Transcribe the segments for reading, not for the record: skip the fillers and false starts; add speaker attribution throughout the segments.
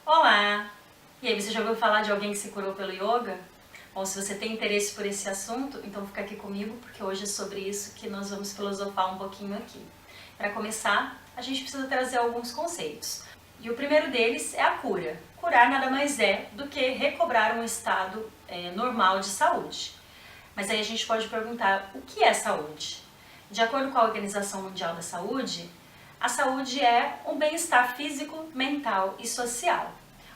Speaker 1: Olá! E aí, você já ouviu falar de alguém que se curou pelo yoga? Bom, se você tem interesse por esse assunto, então fica aqui comigo, porque hoje é sobre isso que nós vamos filosofar um pouquinho aqui. Para começar, a gente precisa trazer alguns conceitos. E o primeiro deles é a cura. Curar nada mais é do que recobrar um estado normal de saúde. Mas aí a gente pode perguntar, o que é saúde? De acordo com a Organização Mundial da Saúde, a saúde é um bem-estar físico, mental e social.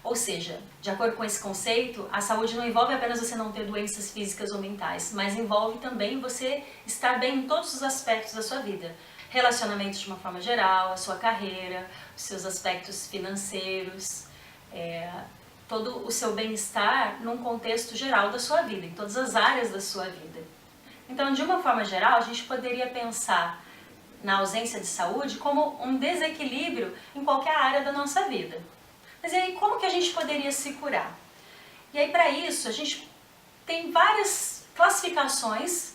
Speaker 1: Ou seja, de acordo com esse conceito, a saúde não envolve apenas você não ter doenças físicas ou mentais, mas envolve também você estar bem em todos os aspectos da sua vida. Relacionamentos de uma forma geral, a sua carreira, os seus aspectos financeiros, todo o seu bem-estar num contexto geral da sua vida, em todas as áreas da sua vida. Então, de uma forma geral, a gente poderia pensar na ausência de saúde como um desequilíbrio em qualquer área da nossa vida. Mas e aí, como que a gente poderia se curar? E aí, para isso, a gente tem várias classificações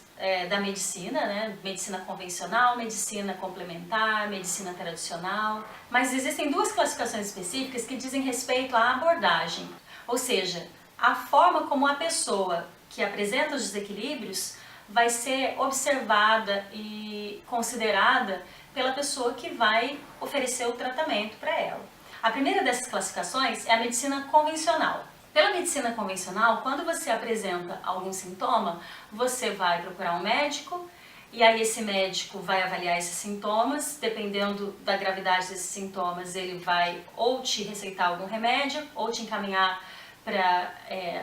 Speaker 1: da medicina, né? Medicina convencional, medicina complementar, medicina tradicional. Mas existem duas classificações específicas que dizem respeito à abordagem, ou seja, a forma como a pessoa que apresenta os desequilíbrios vai ser observada e considerada pela pessoa que vai oferecer o tratamento para ela. A primeira dessas classificações é a medicina convencional. Pela medicina convencional, quando você apresenta algum sintoma, você vai procurar um médico e aí esse médico vai avaliar esses sintomas. Dependendo da gravidade desses sintomas, ele vai ou te receitar algum remédio ou te encaminhar para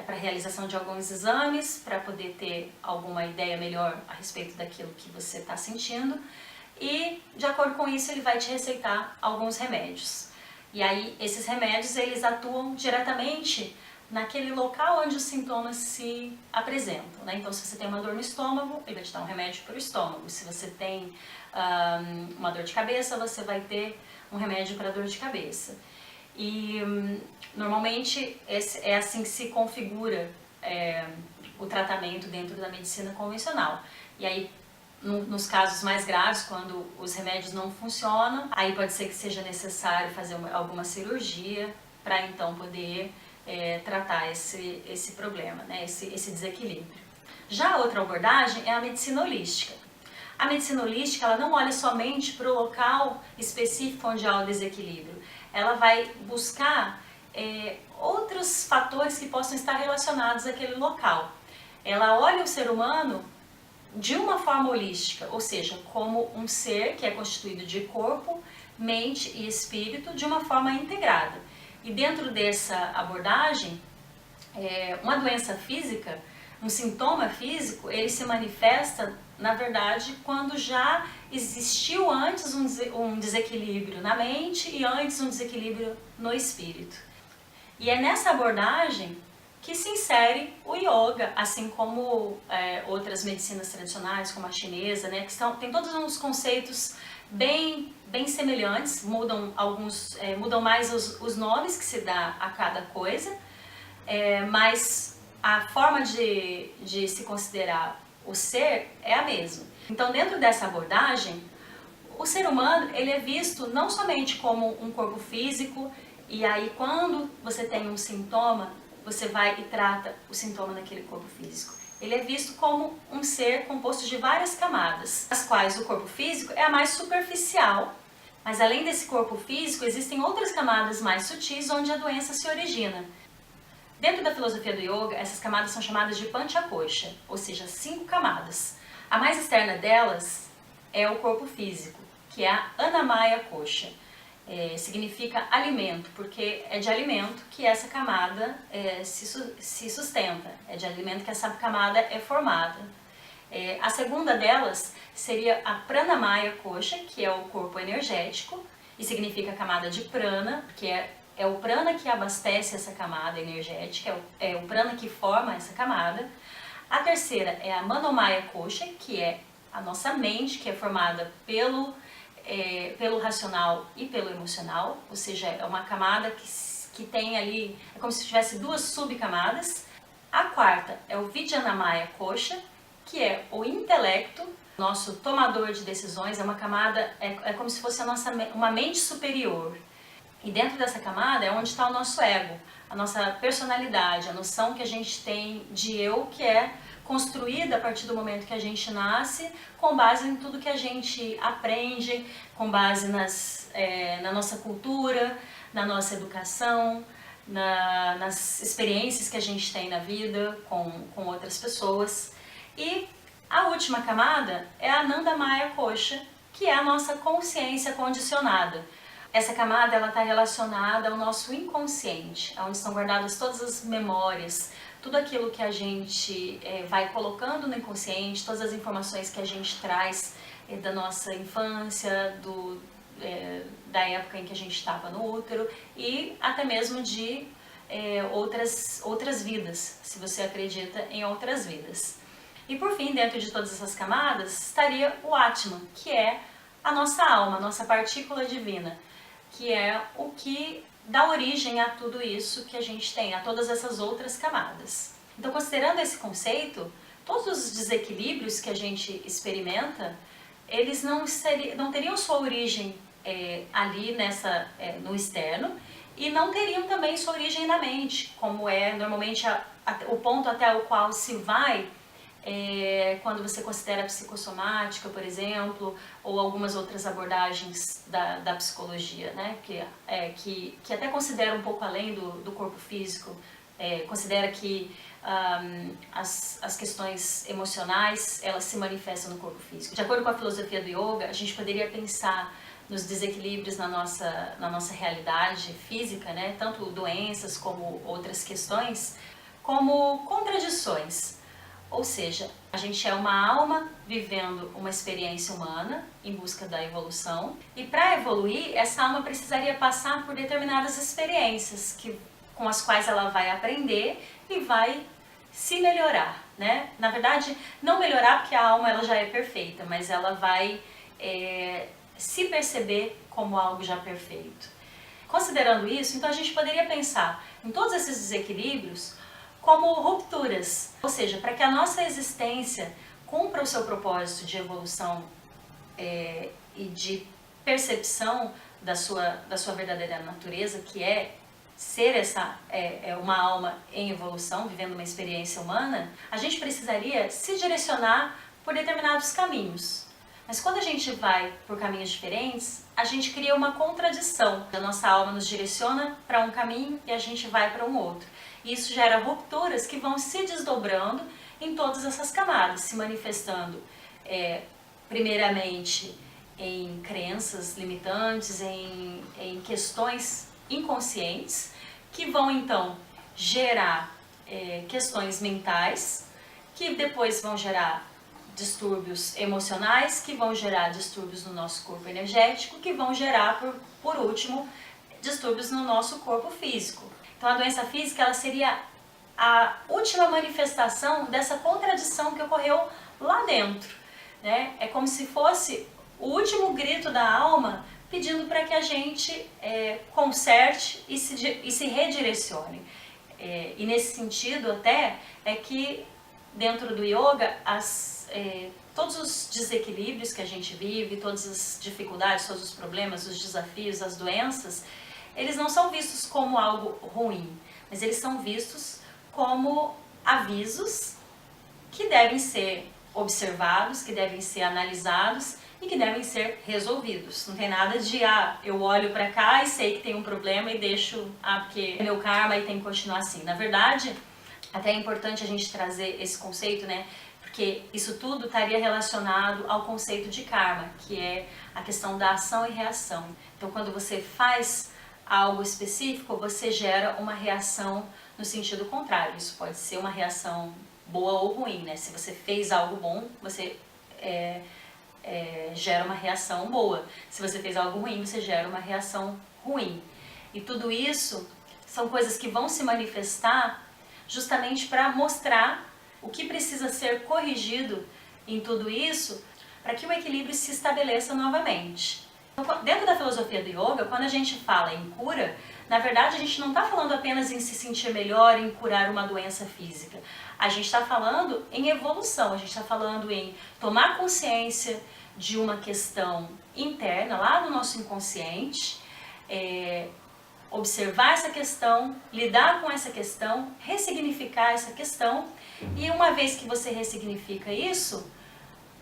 Speaker 1: a realização de alguns exames, para poder ter alguma ideia melhor a respeito daquilo que você está sentindo. E, de acordo com isso, ele vai te receitar alguns remédios. E aí, esses remédios, eles atuam diretamente naquele local onde os sintomas se apresentam, né? Então, se você tem uma dor no estômago, ele vai te dar um remédio para o estômago. Se você tem uma dor de cabeça, você vai ter um remédio para dor de cabeça. E normalmente é assim que se configura o tratamento dentro da medicina convencional. E aí, nos casos mais graves, quando os remédios não funcionam, aí pode ser que seja necessário fazer alguma cirurgia para então poder tratar esse problema, né? esse desequilíbrio. Já a outra abordagem é a medicina holística. A medicina holística, ela não olha somente para o local específico onde há o desequilíbrio. Ela vai buscar outros fatores que possam estar relacionados àquele local. Ela olha o ser humano de uma forma holística, ou seja, como um ser que é constituído de corpo, mente e espírito de uma forma integrada. E dentro dessa abordagem, uma doença física, um sintoma físico, ele se manifesta, na verdade, quando já existiu antes um desequilíbrio na mente e antes um desequilíbrio no espírito. E é nessa abordagem que se insere o yoga, assim como outras medicinas tradicionais, como a chinesa, né, que tem todos uns conceitos bem semelhantes, mudam mais os nomes que se dá a cada coisa, mas a forma de se considerar o ser é a mesma. Então, dentro dessa abordagem, o ser humano ele é visto não somente como um corpo físico, e aí quando você tem um sintoma, você vai e trata o sintoma naquele corpo físico. Ele é visto como um ser composto de várias camadas, as quais o corpo físico é a mais superficial, mas além desse corpo físico, existem outras camadas mais sutis onde a doença se origina. Dentro da filosofia do yoga, essas camadas são chamadas de Panchakosha, ou seja, 5 camadas. A mais externa delas é o corpo físico, que é a Annamaya Kosha. Significa alimento, porque é de alimento que essa camada se sustenta, é de alimento que essa camada é formada. A segunda delas seria a Pranamaya Kosha, que é o corpo energético, e significa a camada de prana, que é o prana que abastece essa camada energética, é o prana que forma essa camada. A terceira é a Manomaya Kosha, que é a nossa mente, que é formada pelo racional e pelo emocional, ou seja, é uma camada que tem ali, é como se tivesse 2 subcamadas. A quarta é o Vijnanamaya Kosha, que é o intelecto, nosso tomador de decisões, é uma camada, é como se fosse uma mente superior. E dentro dessa camada é onde está o nosso ego, a nossa personalidade, a noção que a gente tem de eu, que é construída a partir do momento que a gente nasce, com base em tudo que a gente aprende, com base na nossa cultura, na nossa educação, nas experiências que a gente tem na vida com outras pessoas. E a última camada é a Ananda Maya Kosha, que é a nossa consciência condicionada. Essa camada está relacionada ao nosso inconsciente, onde estão guardadas todas as memórias, tudo aquilo que a gente vai colocando no inconsciente, todas as informações que a gente traz da nossa infância, da época em que a gente estava no útero e até mesmo de outras vidas, se você acredita em outras vidas. E por fim, dentro de todas essas camadas, estaria o Atman, que é a nossa alma, a nossa partícula divina, que é o que dá origem a tudo isso que a gente tem, a todas essas outras camadas. Então, considerando esse conceito, todos os desequilíbrios que a gente experimenta, eles não teriam sua origem ali no externo e não teriam também sua origem na mente, como é normalmente o ponto até o qual se vai quando você considera a psicossomática, por exemplo, ou algumas outras abordagens da psicologia, né? que até considera um pouco além do corpo físico, considera que as questões emocionais elas se manifestam no corpo físico. De acordo com a filosofia do yoga, a gente poderia pensar nos desequilíbrios na nossa realidade física, né? Tanto doenças como outras questões, como contradições. Ou seja, a gente é uma alma vivendo uma experiência humana em busca da evolução e para evoluir, essa alma precisaria passar por determinadas experiências com as quais ela vai aprender e vai se melhorar, né? Na verdade, não melhorar porque a alma ela já é perfeita, mas ela vai se perceber como algo já perfeito. Considerando isso, então a gente poderia pensar em todos esses desequilíbrios como rupturas, ou seja, para que a nossa existência cumpra o seu propósito de evolução e de percepção da sua verdadeira natureza, que é ser uma alma em evolução, vivendo uma experiência humana, a gente precisaria se direcionar por determinados caminhos. Mas quando a gente vai por caminhos diferentes, a gente cria uma contradição. A nossa alma nos direciona para um caminho e a gente vai para um outro. E isso gera rupturas que vão se desdobrando em todas essas camadas, se manifestando primeiramente em crenças limitantes, em questões inconscientes, que vão então gerar questões mentais, que depois vão gerar distúrbios emocionais, que vão gerar distúrbios no nosso corpo energético, que vão gerar, por último, distúrbios no nosso corpo físico. Então a doença física ela seria a última manifestação dessa contradição que ocorreu lá dentro, né? É como se fosse o último grito da alma pedindo para que a gente conserte e se redirecione. E nesse sentido até é que dentro do yoga todos os desequilíbrios que a gente vive, todas as dificuldades, todos os problemas, os desafios, as doenças, eles não são vistos como algo ruim, mas eles são vistos como avisos que devem ser observados, que devem ser analisados e que devem ser resolvidos. Não tem nada de, eu olho para cá e sei que tem um problema e deixo, porque é meu karma e tem que continuar assim. Na verdade, até é importante a gente trazer esse conceito, né? Porque isso tudo estaria relacionado ao conceito de karma, que é a questão da ação e reação. Então, quando você faz algo específico, você gera uma reação no sentido contrário. Isso pode ser uma reação boa ou ruim, né? Se você fez algo bom, você gera uma reação boa. Se você fez algo ruim, você gera uma reação ruim. E tudo isso são coisas que vão se manifestar justamente para mostrar o que precisa ser corrigido em tudo isso para que o equilíbrio se estabeleça novamente. Então, dentro da filosofia do yoga, quando a gente fala em cura, na verdade a gente não está falando apenas em se sentir melhor, em curar uma doença física. A gente está falando em evolução, a gente está falando em tomar consciência de uma questão interna, lá no nosso inconsciente, observar essa questão, lidar com essa questão, ressignificar essa questão, e uma vez que você ressignifica isso,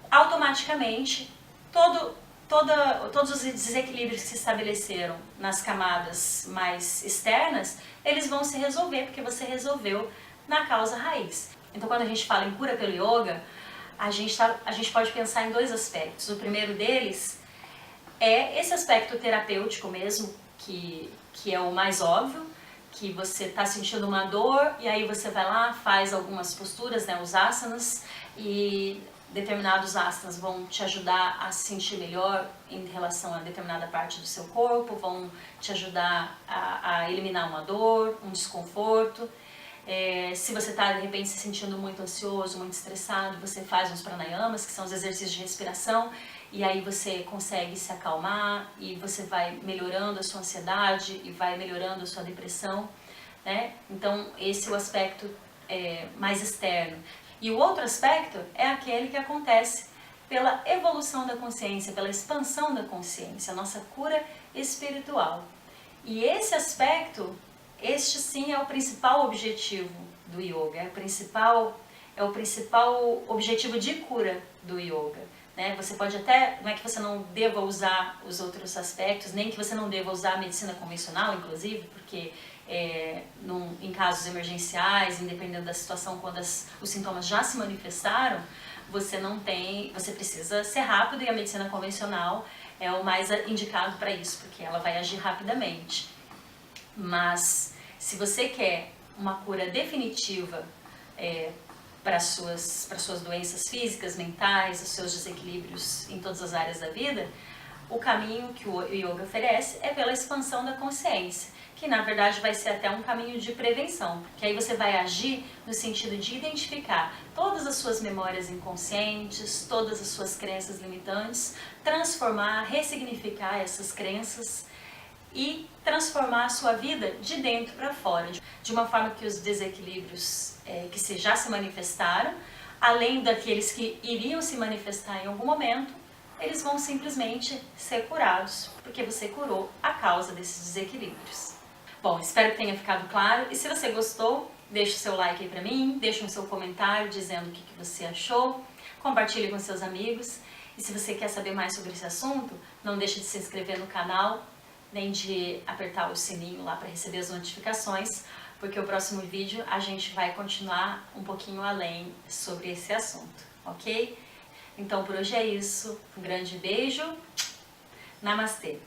Speaker 1: automaticamente todos os desequilíbrios que se estabeleceram nas camadas mais externas, eles vão se resolver, porque você resolveu na causa raiz. Então quando a gente fala em cura pelo yoga, a gente pode pensar em dois aspectos. O primeiro deles é esse aspecto terapêutico mesmo, que é o mais óbvio, que você está sentindo uma dor e aí você vai lá, faz algumas posturas, né, os asanas, e determinados asanas vão te ajudar a se sentir melhor em relação a determinada parte do seu corpo, vão te ajudar a eliminar uma dor, um desconforto. Se você está de repente se sentindo muito ansioso, muito estressado, você faz uns pranayamas, que são os exercícios de respiração, e aí você consegue se acalmar e você vai melhorando a sua ansiedade e vai melhorando a sua depressão, né? Então esse é o aspecto mais externo. E o outro aspecto é aquele que acontece pela evolução da consciência, pela expansão da consciência, a nossa cura espiritual. E esse aspecto, este sim é o principal objetivo do yoga, é o principal objetivo de cura do yoga. Né? Você pode até, não é que você não deva usar os outros aspectos, nem que você não deva usar a medicina convencional, inclusive, porque em casos emergenciais, independente da situação, quando os sintomas já se manifestaram, você precisa ser rápido, e a medicina convencional é o mais indicado para isso, porque ela vai agir rapidamente. Mas se você quer uma cura definitiva para as suas doenças físicas, mentais, os seus desequilíbrios em todas as áreas da vida, o caminho que o yoga oferece é pela expansão da consciência, que na verdade vai ser até um caminho de prevenção, que aí você vai agir no sentido de identificar todas as suas memórias inconscientes, todas as suas crenças limitantes, transformar, ressignificar essas crenças e transformar a sua vida de dentro para fora, de uma forma que os desequilíbrios que já se manifestaram, além daqueles que iriam se manifestar em algum momento, eles vão simplesmente ser curados, porque você curou a causa desses desequilíbrios. Bom, espero que tenha ficado claro, e se você gostou, deixe o seu like aí pra mim, deixe um seu comentário dizendo o que você achou, compartilhe com seus amigos, e se você quer saber mais sobre esse assunto, não deixe de se inscrever no canal, nem de apertar o sininho lá para receber as notificações, porque o próximo vídeo a gente vai continuar um pouquinho além sobre esse assunto, ok? Então por hoje é isso, um grande beijo, namastê!